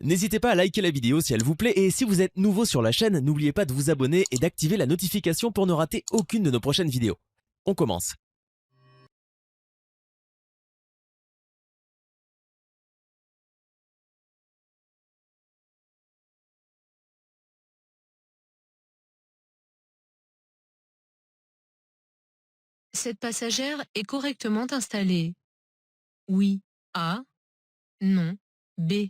N'hésitez pas à liker la vidéo si elle vous plaît et si vous êtes nouveau sur la chaîne, n'oubliez pas de vous abonner et d'activer la notification pour ne rater aucune de nos prochaines vidéos. On commence. Cette passagère est correctement installée. Oui. A. Non. B.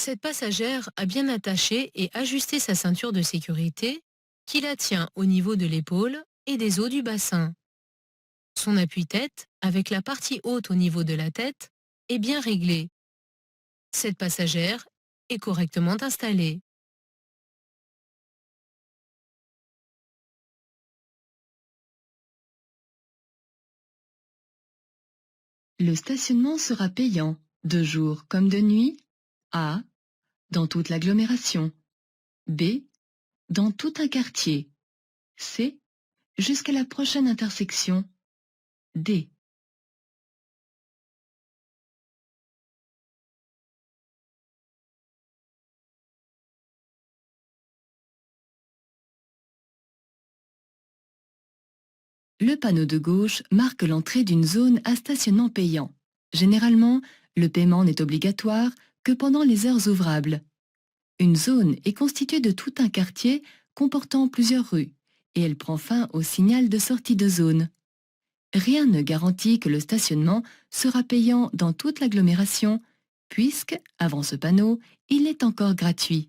Cette passagère a bien attaché et ajusté sa ceinture de sécurité qui la tient au niveau de l'épaule et des os du bassin. Son appuie-tête, avec la partie haute au niveau de la tête, est bien réglé. Cette passagère est correctement installée. Le stationnement sera payant, de jour comme de nuit. A. Dans toute l'agglomération. B. Dans tout un quartier. C. Jusqu'à la prochaine intersection. D. Le panneau de gauche marque l'entrée d'une zone à stationnement payant. Généralement, le paiement n'est obligatoire que pendant les heures ouvrables. Une zone est constituée de tout un quartier comportant plusieurs rues, et elle prend fin au signal de sortie de zone. Rien ne garantit que le stationnement sera payant dans toute l'agglomération, puisque, avant ce panneau, il est encore gratuit.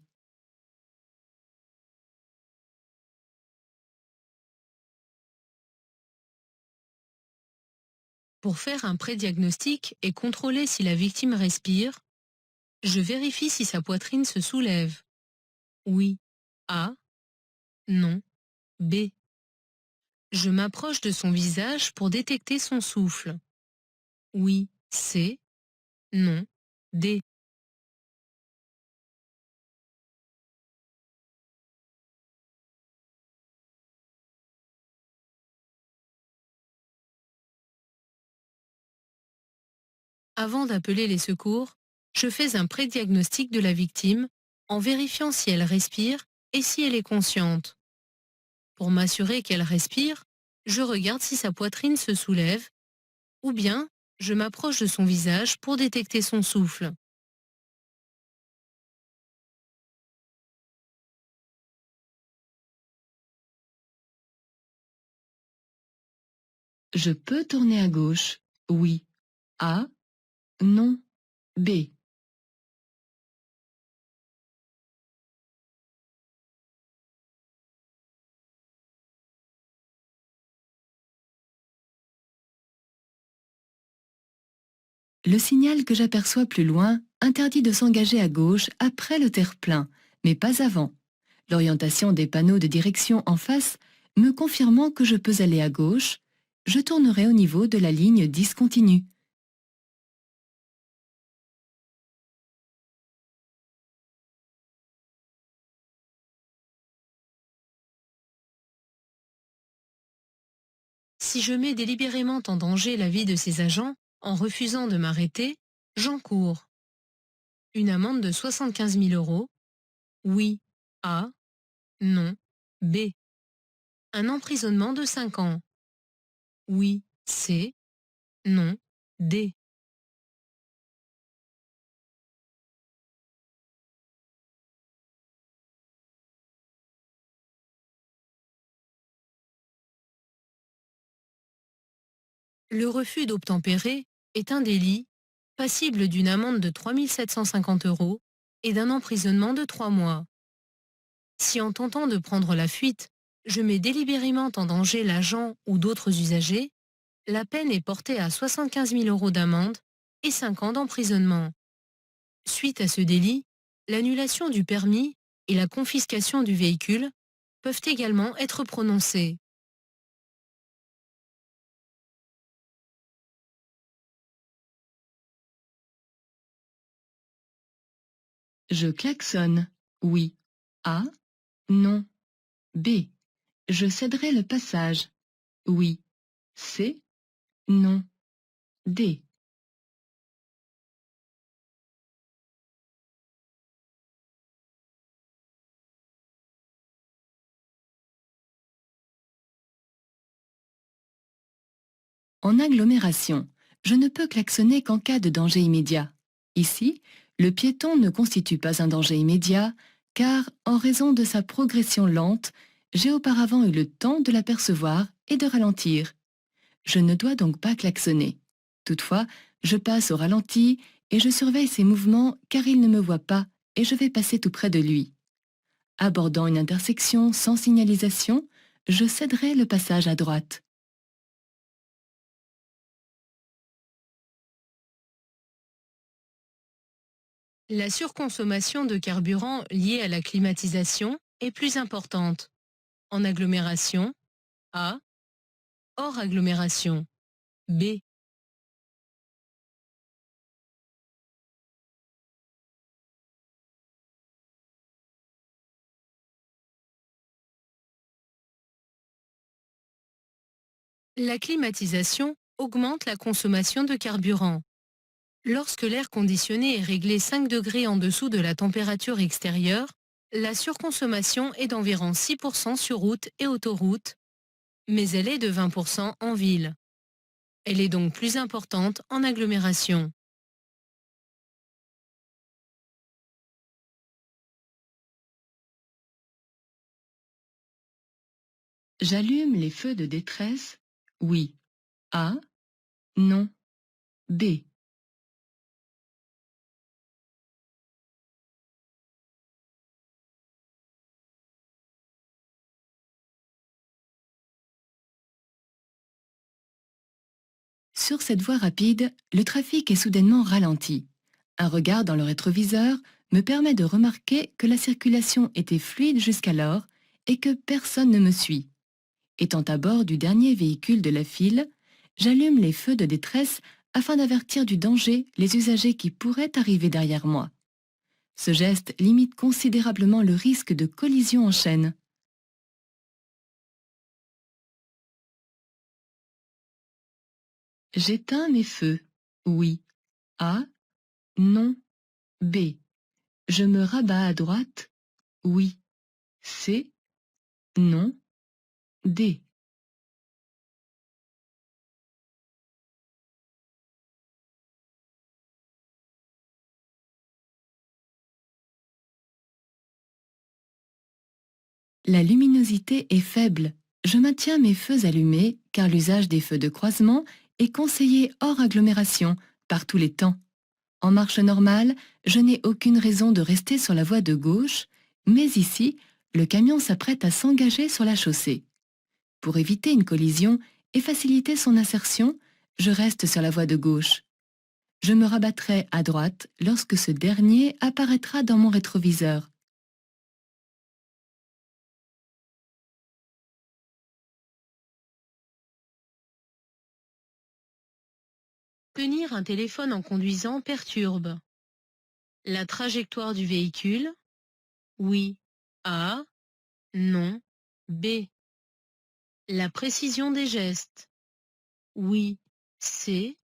Pour faire un pré-diagnostic et contrôler si la victime respire, je vérifie si sa poitrine se soulève. Oui. A. Non. B. Je m'approche de son visage pour détecter son souffle. Oui. C. Non. D. Avant d'appeler les secours, je fais un pré-diagnostic de la victime en vérifiant si elle respire et si elle est consciente. Pour m'assurer qu'elle respire, je regarde si sa poitrine se soulève ou bien je m'approche de son visage pour détecter son souffle. Je peux tourner à gauche. Oui. A. Non. B. Le signal que j'aperçois plus loin interdit de s'engager à gauche après le terre-plein, mais pas avant. L'orientation des panneaux de direction en face me confirmant que je peux aller à gauche, je tournerai au niveau de la ligne discontinue. Si je mets délibérément en danger la vie de ces agents en refusant de m'arrêter, j'encours une amende de 75 000 euros. Oui. A. Non. B. Un emprisonnement de 5 ans. Oui. C. Non. D. Le refus d'obtempérer est un délit passible d'une amende de 3 750 euros et d'un emprisonnement de 3 mois. Si en tentant de prendre la fuite, je mets délibérément en danger l'agent ou d'autres usagers, la peine est portée à 75 000 euros d'amende et 5 ans d'emprisonnement. Suite à ce délit, l'annulation du permis et la confiscation du véhicule peuvent également être prononcées. Je klaxonne. Oui. A. non. B. Je céderai le passage. Oui. C. Non. D. En agglomération, je ne peux klaxonner qu'en cas de danger immédiat. Ici, le piéton ne constitue pas un danger immédiat, car, en raison de sa progression lente, j'ai auparavant eu le temps de l'apercevoir et de ralentir. Je ne dois donc pas klaxonner. Toutefois, je passe au ralenti et je surveille ses mouvements car il ne me voit pas et je vais passer tout près de lui. Abordant une intersection sans signalisation, je céderai le passage à droite. La surconsommation de carburant liée à la climatisation est plus importante. En agglomération, A. Hors agglomération, B. La climatisation augmente la consommation de carburant. Lorsque l'air conditionné est réglé 5 degrés en dessous de la température extérieure, la surconsommation est d'environ 6% sur route et autoroute, mais elle est de 20% en ville. Elle est donc plus importante en agglomération. J'allume les feux de détresse. Oui. A. Non. B. Sur cette voie rapide, le trafic est soudainement ralenti. Un regard dans le rétroviseur me permet de remarquer que la circulation était fluide jusqu'alors et que personne ne me suit. Étant à bord du dernier véhicule de la file, j'allume les feux de détresse afin d'avertir du danger les usagers qui pourraient arriver derrière moi. Ce geste limite considérablement le risque de collision en chaîne. J'éteins mes feux. Oui. A. Non. B. Je me rabats à droite. Oui. C. Non. D. La luminosité est faible. Je maintiens mes feux allumés car l'usage des feux de croisement est conseillé hors agglomération, par tous les temps. En marche normale, je n'ai aucune raison de rester sur la voie de gauche, mais ici, le camion s'apprête à s'engager sur la chaussée. Pour éviter une collision et faciliter son insertion, je reste sur la voie de gauche. Je me rabattrai à droite lorsque ce dernier apparaîtra dans mon rétroviseur. Tenir un téléphone en conduisant perturbe. La trajectoire du véhicule, oui. A. Non. B. La précision des gestes, oui. C.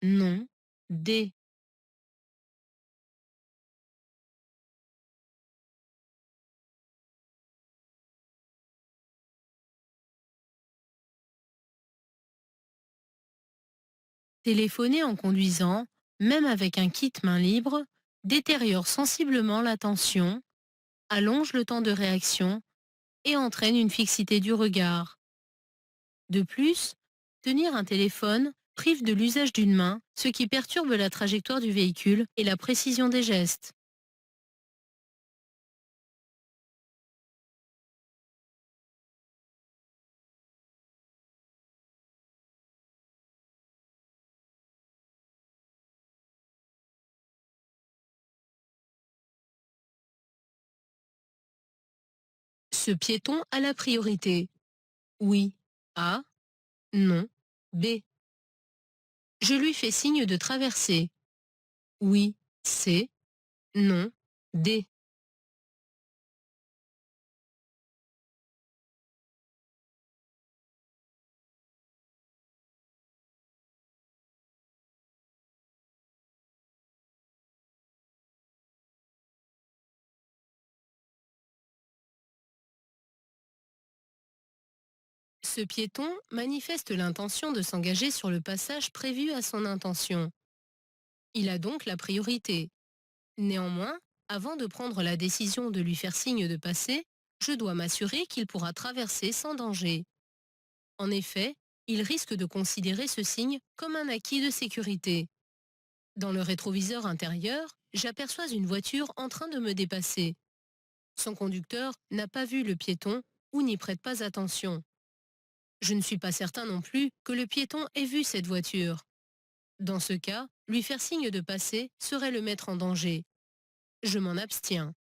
Non. D. Téléphoner en conduisant, même avec un kit main libre, détériore sensiblement l'attention, allonge le temps de réaction et entraîne une fixité du regard. De plus, tenir un téléphone prive de l'usage d'une main, ce qui perturbe la trajectoire du véhicule et la précision des gestes. Ce piéton a la priorité, oui. A. Non. B. Je lui fais signe de traverser, oui. C. Non. D. Ce piéton manifeste l'intention de s'engager sur le passage prévu à son intention. Il a donc la priorité. Néanmoins, avant de prendre la décision de lui faire signe de passer, je dois m'assurer qu'il pourra traverser sans danger. En effet, il risque de considérer ce signe comme un acquis de sécurité. Dans le rétroviseur intérieur, j'aperçois une voiture en train de me dépasser. Son conducteur n'a pas vu le piéton ou n'y prête pas attention. Je ne suis pas certain non plus que le piéton ait vu cette voiture. Dans ce cas, lui faire signe de passer serait le mettre en danger. Je m'en abstiens.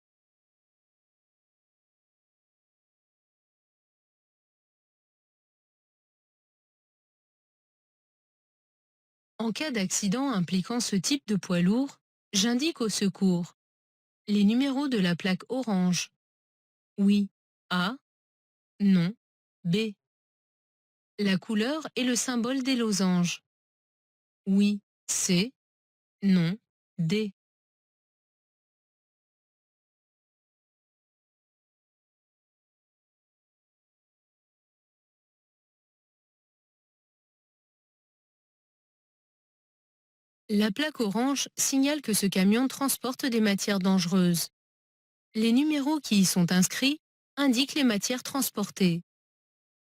En cas d'accident impliquant ce type de poids lourd, j'indique au secours les numéros de la plaque orange. Oui, A, non, B. La couleur et le symbole des losanges. Oui, C, non, D. La plaque orange signale que ce camion transporte des matières dangereuses. Les numéros qui y sont inscrits indiquent les matières transportées.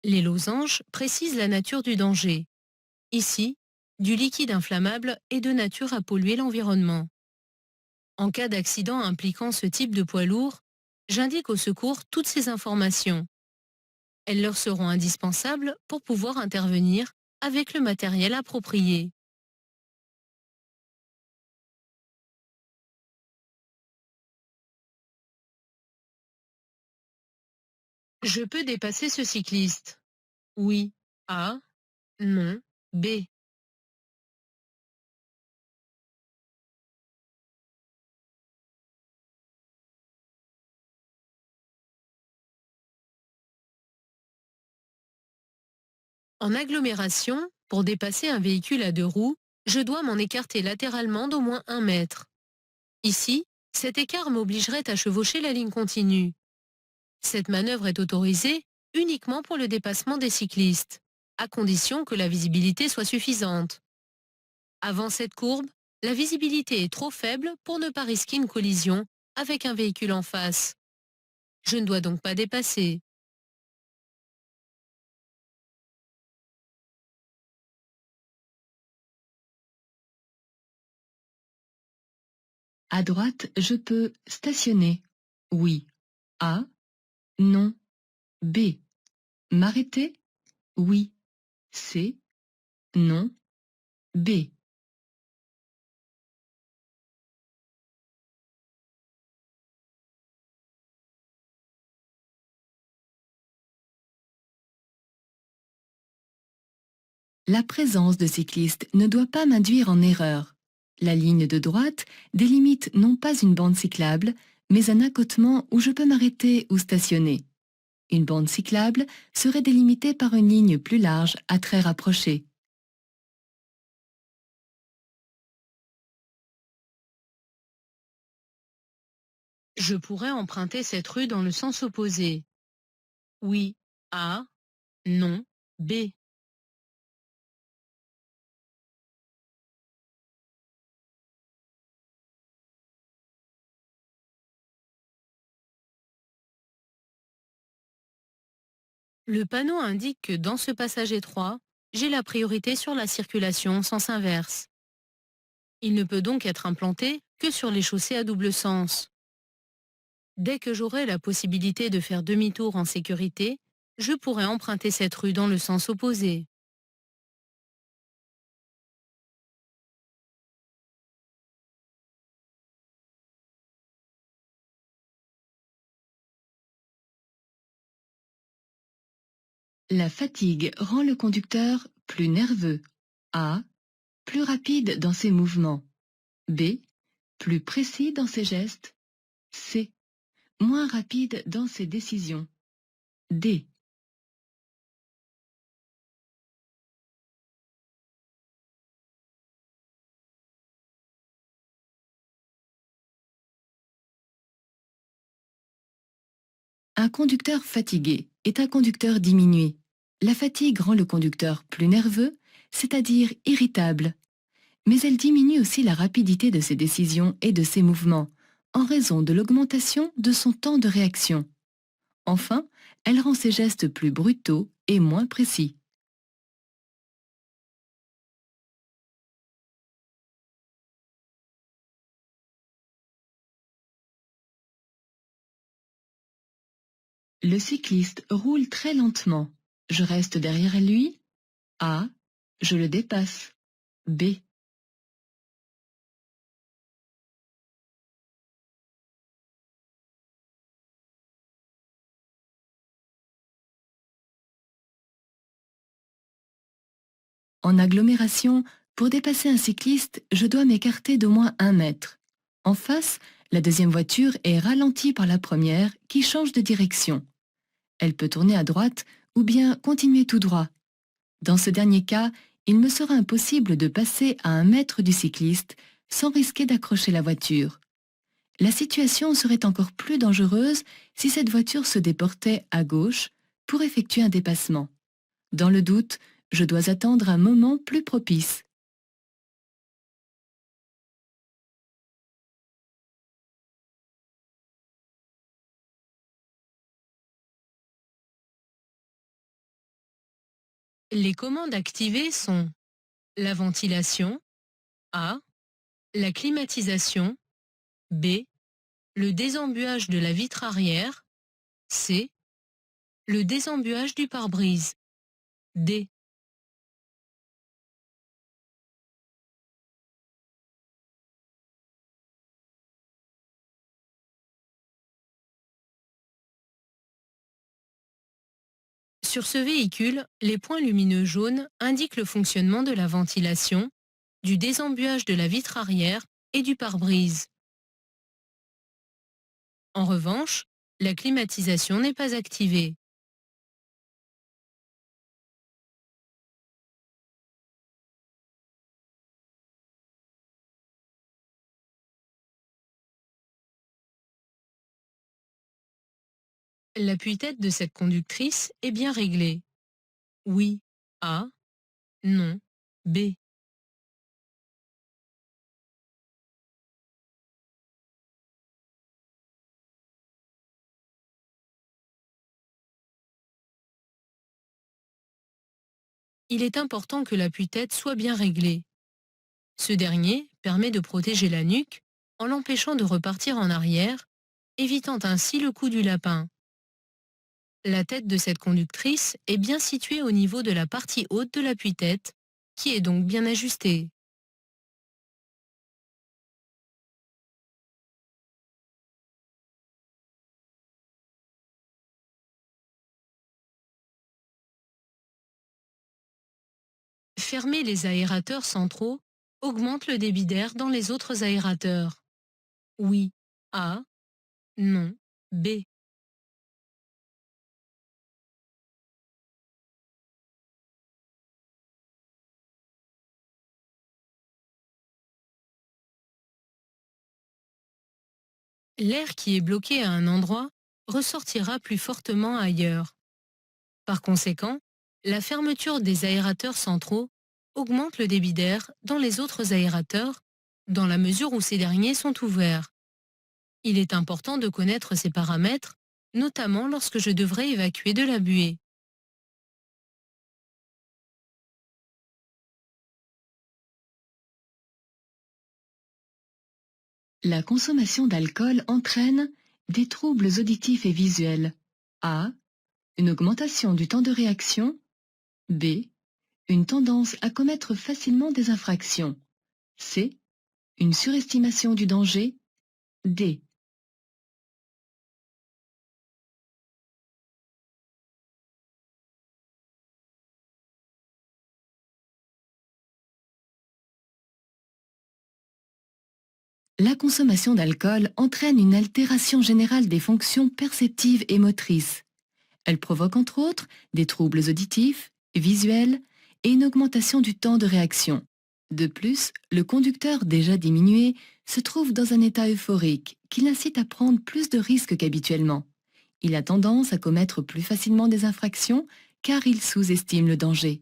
Les losanges précisent la nature du danger. Ici, du liquide inflammable est de nature à polluer l'environnement. En cas d'accident impliquant ce type de poids lourd, j'indique au secours toutes ces informations. Elles leur seront indispensables pour pouvoir intervenir avec le matériel approprié. Je peux dépasser ce cycliste. Oui. A. Non. B. En agglomération, pour dépasser un véhicule à deux roues, je dois m'en écarter latéralement d'au moins 1 mètre. Ici, cet écart m'obligerait à chevaucher la ligne continue. Cette manœuvre est autorisée uniquement pour le dépassement des cyclistes, à condition que la visibilité soit suffisante. Avant cette courbe, la visibilité est trop faible pour ne pas risquer une collision avec un véhicule en face. Je ne dois donc pas dépasser. À droite, je peux stationner. Oui. A. Non. B. M'arrêter. Oui. C. Non. B. La présence de cyclistes ne doit pas m'induire en erreur. La ligne de droite délimite non pas une bande cyclable, mais un accotement où je peux m'arrêter ou stationner. Une bande cyclable serait délimitée par une ligne plus large à très rapprochée. Je pourrais emprunter cette rue dans le sens opposé. Oui. A. Non. B. Le panneau indique que dans ce passage étroit, j'ai la priorité sur la circulation en sens inverse. Il ne peut donc être implanté que sur les chaussées à double sens. Dès que j'aurai la possibilité de faire demi-tour en sécurité, je pourrai emprunter cette rue dans le sens opposé. La fatigue rend le conducteur plus nerveux. A. Plus rapide dans ses mouvements. B. Plus précis dans ses gestes. C. Moins rapide dans ses décisions. D. Un conducteur fatigué est un conducteur diminué. La fatigue rend le conducteur plus nerveux, c'est-à-dire irritable. Mais elle diminue aussi la rapidité de ses décisions et de ses mouvements, en raison de l'augmentation de son temps de réaction. Enfin, elle rend ses gestes plus brutaux et moins précis. Le cycliste roule très lentement. Je reste derrière lui. A. Je le dépasse. B. En agglomération, pour dépasser un cycliste, je dois m'écarter d'au moins 1 mètre. En face, la deuxième voiture est ralentie par la première qui change de direction. Elle peut tourner à droite ou bien continuer tout droit. Dans ce dernier cas, il me sera impossible de passer à 1 mètre du cycliste sans risquer d'accrocher la voiture. La situation serait encore plus dangereuse si cette voiture se déportait à gauche pour effectuer un dépassement. Dans le doute, je dois attendre un moment plus propice. Les commandes activées sont la ventilation, A, la climatisation, B, le désembuage de la vitre arrière, C, le désembuage du pare-brise, D. Sur ce véhicule, les points lumineux jaunes indiquent le fonctionnement de la ventilation, du désembuage de la vitre arrière et du pare-brise. En revanche, la climatisation n'est pas activée. L'appui-tête de cette conductrice est bien réglée. Oui, A, non, B. Il est important que l'appui-tête soit bien réglé. Ce dernier permet de protéger la nuque en l'empêchant de repartir en arrière, évitant ainsi le coup du lapin. La tête de cette conductrice est bien située au niveau de la partie haute de l'appui-tête, qui est donc bien ajustée. Fermer les aérateurs centraux augmente le débit d'air dans les autres aérateurs. Oui, A, non, B. L'air qui est bloqué à un endroit ressortira plus fortement ailleurs. Par conséquent, la fermeture des aérateurs centraux augmente le débit d'air dans les autres aérateurs, dans la mesure où ces derniers sont ouverts. Il est important de connaître ces paramètres, notamment lorsque je devrais évacuer de la buée. La consommation d'alcool entraîne des troubles auditifs et visuels. A. Une augmentation du temps de réaction. B. Une tendance à commettre facilement des infractions. C. Une surestimation du danger. D. La consommation d'alcool entraîne une altération générale des fonctions perceptives et motrices. Elle provoque entre autres des troubles auditifs, visuels et une augmentation du temps de réaction. De plus, le conducteur déjà diminué se trouve dans un état euphorique qui l'incite à prendre plus de risques qu'habituellement. Il a tendance à commettre plus facilement des infractions car il sous-estime le danger.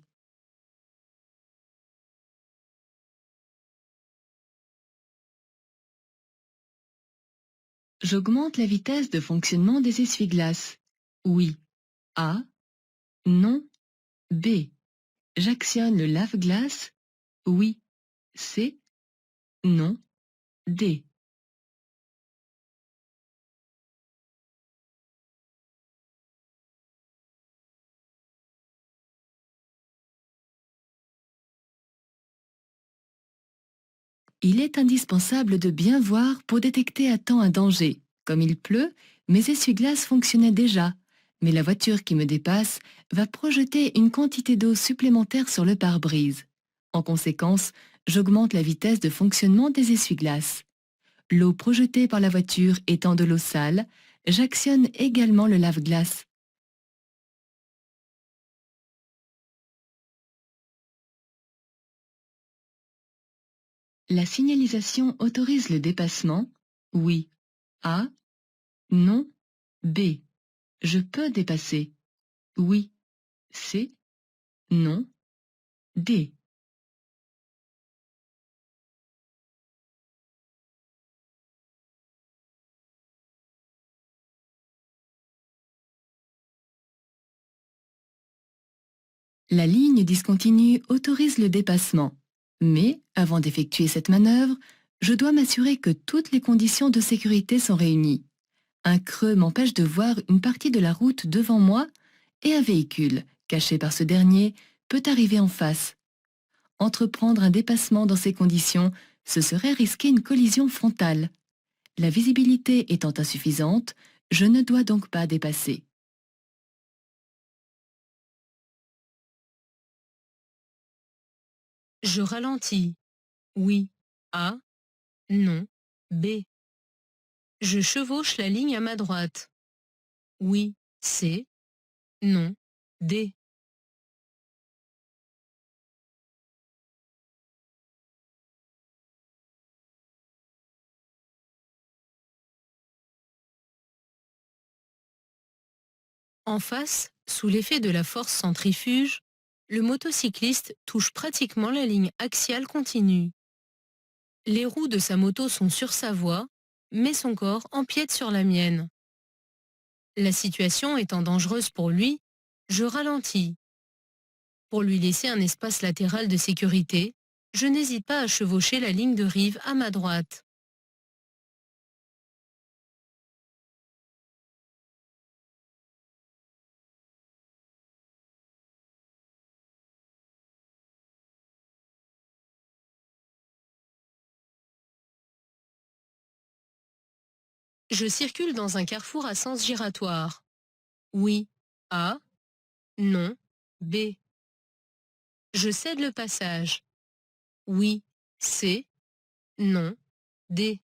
J'augmente la vitesse de fonctionnement des essuie-glaces. Oui. A. Non. B. J'actionne le lave-glace. Oui. C. Non. D. Il est indispensable de bien voir pour détecter à temps un danger. Comme il pleut, mes essuie-glaces fonctionnaient déjà, mais la voiture qui me dépasse va projeter une quantité d'eau supplémentaire sur le pare-brise. En conséquence, j'augmente la vitesse de fonctionnement des essuie-glaces. L'eau projetée par la voiture étant de l'eau sale, j'actionne également le lave-glace. La signalisation autorise le dépassement. Oui. A. Non. B. Je peux dépasser. Oui. C. Non. D. La ligne discontinue autorise le dépassement. Mais, avant d'effectuer cette manœuvre, je dois m'assurer que toutes les conditions de sécurité sont réunies. Un creux m'empêche de voir une partie de la route devant moi et un véhicule, caché par ce dernier, peut arriver en face. Entreprendre un dépassement dans ces conditions, ce serait risquer une collision frontale. La visibilité étant insuffisante, je ne dois donc pas dépasser. Je ralentis. Oui. A. Non. B. Je chevauche la ligne à ma droite. Oui. C. Non. D. En face, sous l'effet de la force centrifuge, le motocycliste touche pratiquement la ligne axiale continue. Les roues de sa moto sont sur sa voie, mais son corps empiète sur la mienne. La situation étant dangereuse pour lui, je ralentis. Pour lui laisser un espace latéral de sécurité, je n'hésite pas à chevaucher la ligne de rive à ma droite. Je circule dans un carrefour à sens giratoire. Oui. A. Non. B. Je cède le passage. Oui. C. Non. D.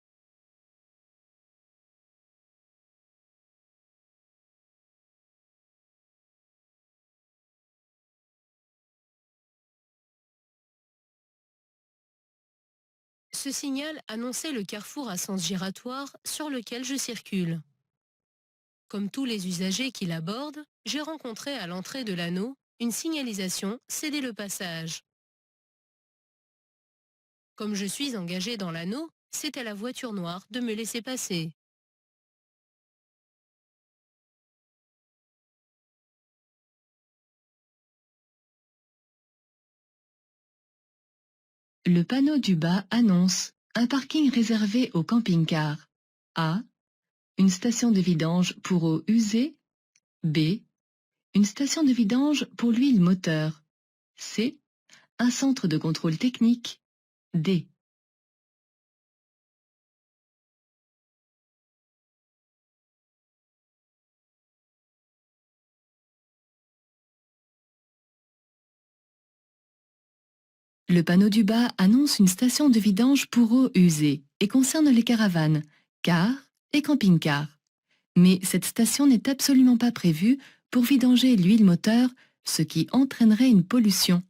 Ce signal annonçait le carrefour à sens giratoire sur lequel je circule. Comme tous les usagers qui l'abordent, j'ai rencontré à l'entrée de l'anneau une signalisation céder le passage. Comme je suis engagé dans l'anneau, c'est à la voiture noire de me laisser passer. Le panneau du bas annonce un parking réservé aux camping-cars. A. Une station de vidange pour eau usée. B. Une station de vidange pour l'huile moteur. C. Un centre de contrôle technique. D. Le panneau du bas annonce une station de vidange pour eau usée et concerne les caravanes, cars et camping-cars. Mais cette station n'est absolument pas prévue pour vidanger l'huile moteur, ce qui entraînerait une pollution.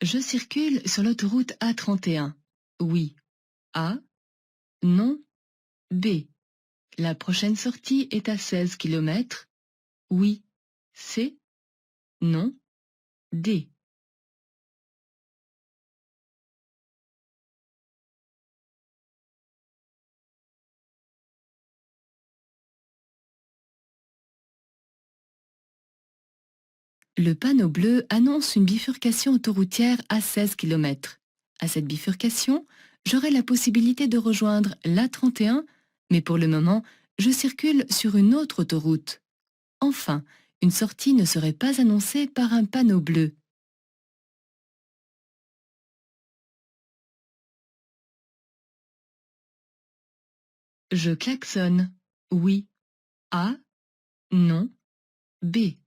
Je circule sur l'autoroute A31. Oui. A. Non. B. La prochaine sortie est à 16 km. Oui. C. Non. D. Le panneau bleu annonce une bifurcation autoroutière à 16 km. À cette bifurcation, j'aurai la possibilité de rejoindre l'A31, mais pour le moment, je circule sur une autre autoroute. Enfin, une sortie ne serait pas annoncée par un panneau bleu. Je klaxonne. Oui. A. Non. B.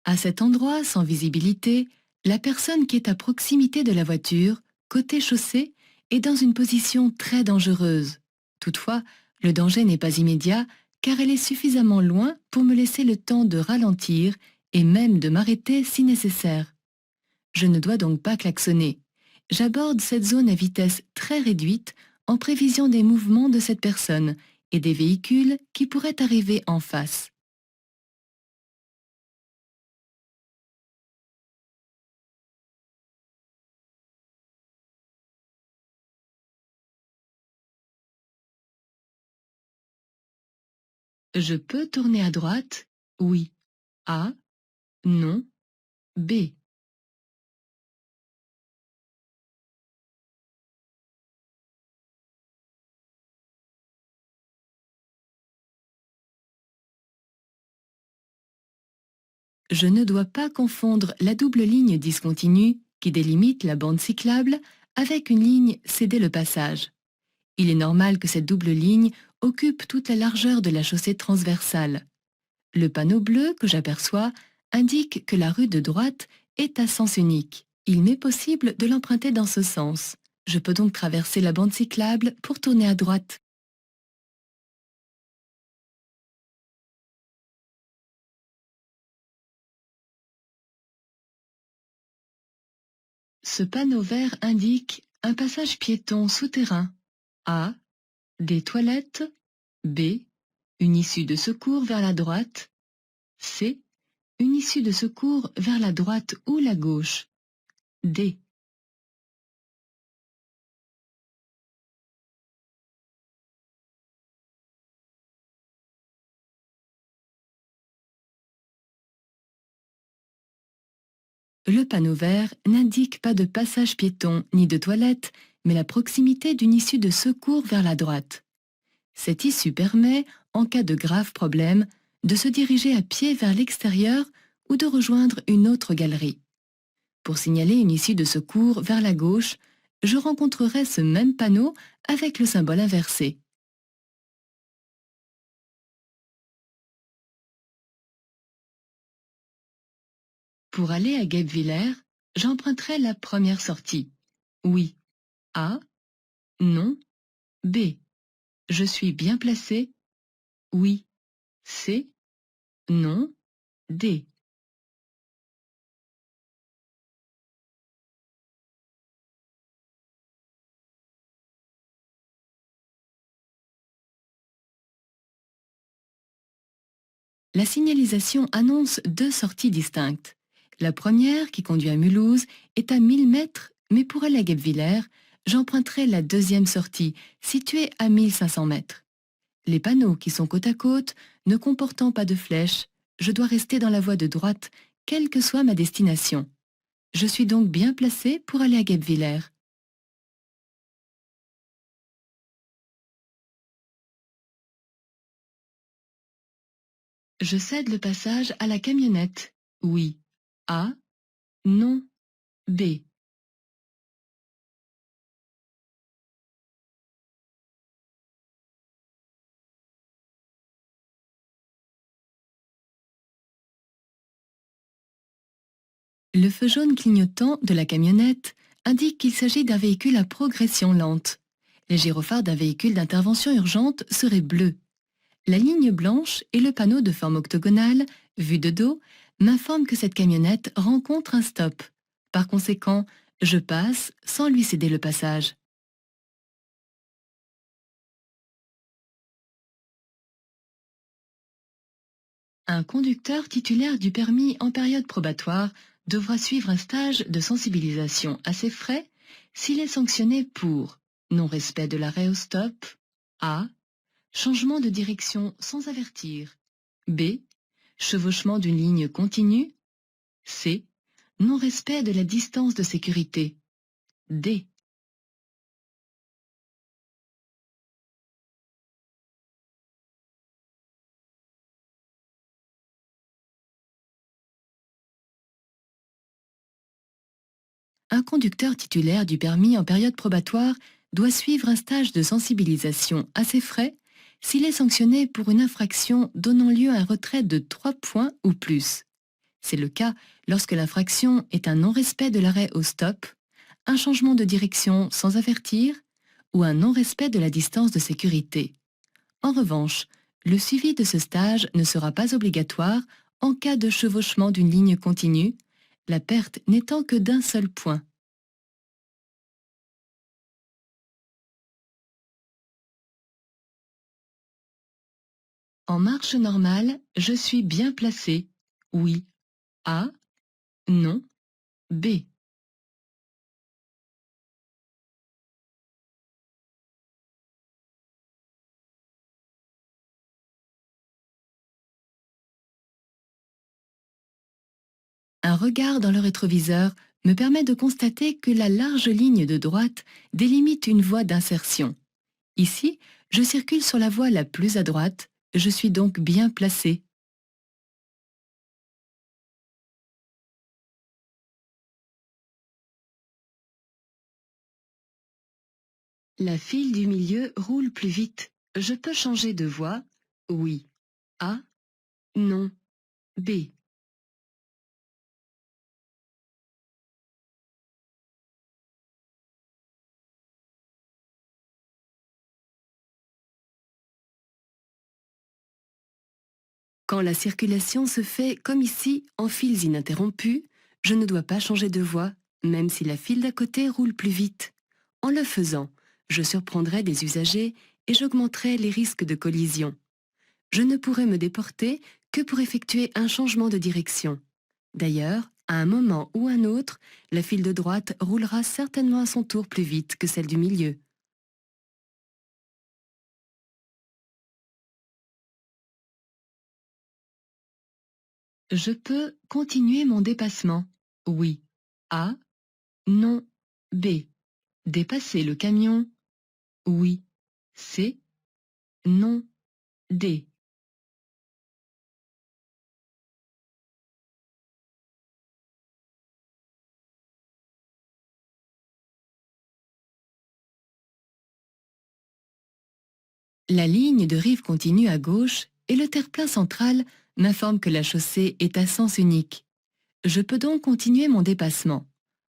À cet endroit sans visibilité, la personne qui est à proximité de la voiture, côté chaussée, est dans une position très dangereuse. Toutefois, le danger n'est pas immédiat car elle est suffisamment loin pour me laisser le temps de ralentir et même de m'arrêter si nécessaire. Je ne dois donc pas klaxonner. J'aborde cette zone à vitesse très réduite en prévision des mouvements de cette personne et des véhicules qui pourraient arriver en face. Je peux tourner à droite? Oui. A. Non. B. Je ne dois pas confondre la double ligne discontinue qui délimite la bande cyclable avec une ligne cédée le passage. Il est normal que cette double ligne occupe toute la largeur de la chaussée transversale. Le panneau bleu que j'aperçois indique que la rue de droite est à sens unique. Il m'est possible de l'emprunter dans ce sens. Je peux donc traverser la bande cyclable pour tourner à droite. Ce panneau vert indique un passage piéton souterrain. A. Des toilettes. B. Une issue de secours vers la droite. C. Une issue de secours vers la droite ou la gauche. D. Le panneau vert n'indique pas de passage piéton ni de toilette, mais la proximité d'une issue de secours vers la droite. Cette issue permet, en cas de grave problème, de se diriger à pied vers l'extérieur ou de rejoindre une autre galerie. Pour signaler une issue de secours vers la gauche, je rencontrerai ce même panneau avec le symbole inversé. Pour aller à Guebwiller, j'emprunterai la première sortie. Oui. A. Non. B. Je suis bien placé? Oui. C. Non. D. La signalisation annonce deux sorties distinctes. La première, qui conduit à Mulhouse, est à 1000 mètres, mais pour aller à Guebwiller, j'emprunterai la deuxième sortie, située à 1500 mètres. Les panneaux qui sont côte à côte, ne comportant pas de flèches, je dois rester dans la voie de droite, quelle que soit ma destination. Je suis donc bien placé pour aller à Guebwiller. Je cède le passage à la camionnette. Oui. A. Non. B. Le feu jaune clignotant de la camionnette indique qu'il s'agit d'un véhicule à progression lente. Les gyrophares d'un véhicule d'intervention urgente seraient bleus. La ligne blanche et le panneau de forme octogonale, vu de dos, m'informent que cette camionnette rencontre un stop. Par conséquent, je passe sans lui céder le passage. Un conducteur titulaire du permis en période probatoire devra suivre un stage de sensibilisation à ses frais s'il est sanctionné pour non-respect de l'arrêt au stop, A. Changement de direction sans avertir, B. Chevauchement d'une ligne continue, C. Non-respect de la distance de sécurité, D. Un conducteur titulaire du permis en période probatoire doit suivre un stage de sensibilisation à ses frais s'il est sanctionné pour une infraction donnant lieu à un retrait de 3 points ou plus. C'est le cas lorsque l'infraction est un non-respect de l'arrêt au stop, un changement de direction sans avertir ou un non-respect de la distance de sécurité. En revanche, le suivi de ce stage ne sera pas obligatoire en cas de chevauchement d'une ligne continue, la perte n'étant que d'un seul point. En marche normale, je suis bien placé. Oui. A. Non. B. Un regard dans le rétroviseur me permet de constater que la large ligne de droite délimite une voie d'insertion. Ici, je circule sur la voie la plus à droite, je suis donc bien placé. La file du milieu roule plus vite. Je peux changer de voie? Oui. A. Non. B. Quand la circulation se fait, comme ici, en files ininterrompues, je ne dois pas changer de voie, même si la file d'à côté roule plus vite. En le faisant, je surprendrai des usagers et j'augmenterai les risques de collision. Je ne pourrai me déporter que pour effectuer un changement de direction. D'ailleurs, à un moment ou un autre, la file de droite roulera certainement à son tour plus vite que celle du milieu. Je peux continuer mon dépassement. Oui. A. Non. B. Dépasser le camion. Oui. C. Non. D. La ligne de rive continue à gauche et le terre-plein central m'informe que la chaussée est à sens unique. Je peux donc continuer mon dépassement.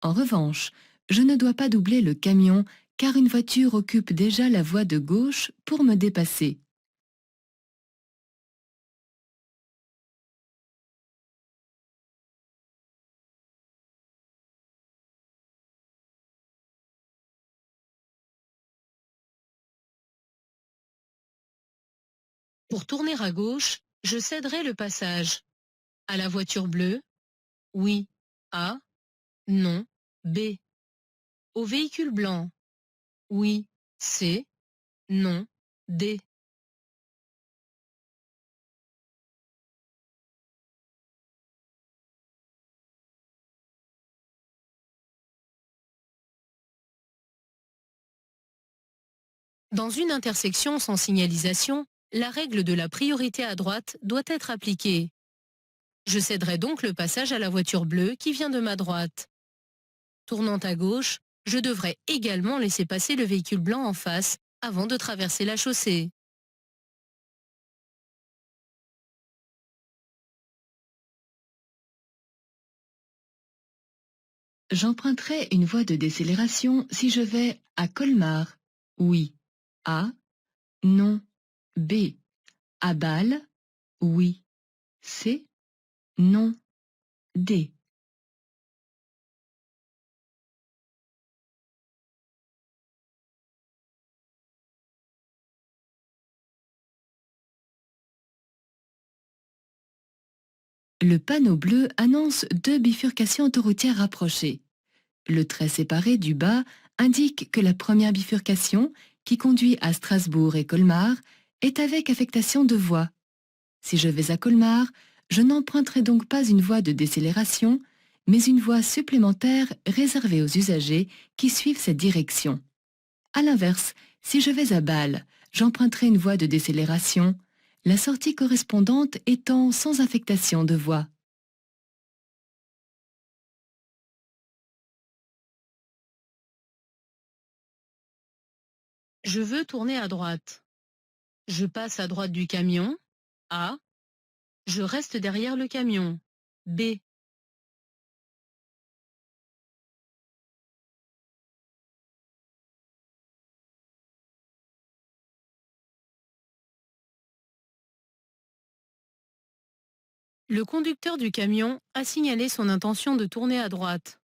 En revanche, je ne dois pas doubler le camion car une voiture occupe déjà la voie de gauche pour me dépasser. Pour tourner à gauche, je céderai le passage. À la voiture bleue, oui. A. Non. B. Au véhicule blanc, oui. C. Non. D. Dans une intersection sans signalisation, la règle de la priorité à droite doit être appliquée. Je céderai donc le passage à la voiture bleue qui vient de ma droite. Tournant à gauche, je devrais également laisser passer le véhicule blanc en face avant de traverser la chaussée. J'emprunterai une voie de décélération si je vais à Colmar. Oui. A. Non. B. À Bâle. Oui. C. Non. D. Le panneau bleu annonce 2 bifurcations autoroutières rapprochées. Le trait séparé du bas indique que la première bifurcation, qui conduit à Strasbourg et Colmar, est avec affectation de voie. Si je vais à Colmar, je n'emprunterai donc pas une voie de décélération, mais une voie supplémentaire réservée aux usagers qui suivent cette direction. A l'inverse, si je vais à Bâle, j'emprunterai une voie de décélération, la sortie correspondante étant sans affectation de voie. Je veux tourner à droite. Je passe à droite du camion. A. Je reste derrière le camion. B. Le conducteur du camion a signalé son intention de tourner à droite.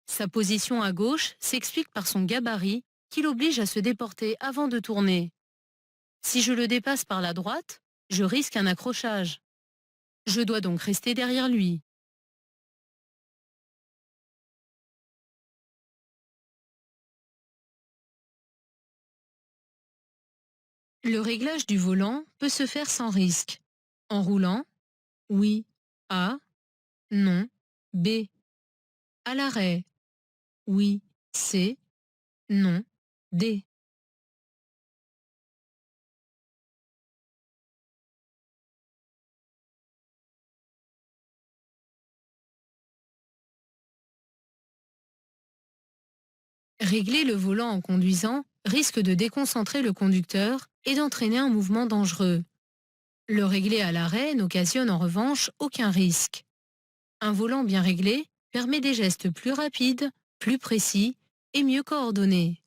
Sa position à gauche s'explique par son gabarit qui l'oblige à se déporter avant de tourner. Si je le dépasse par la droite, je risque un accrochage. Je dois donc rester derrière lui. Le réglage du volant peut se faire sans risque. En roulant, oui, A, non, B. À l'arrêt, oui, C, non, D. Régler le volant en conduisant risque de déconcentrer le conducteur et d'entraîner un mouvement dangereux. Le régler à l'arrêt n'occasionne en revanche aucun risque. Un volant bien réglé permet des gestes plus rapides, plus précis et mieux coordonnés.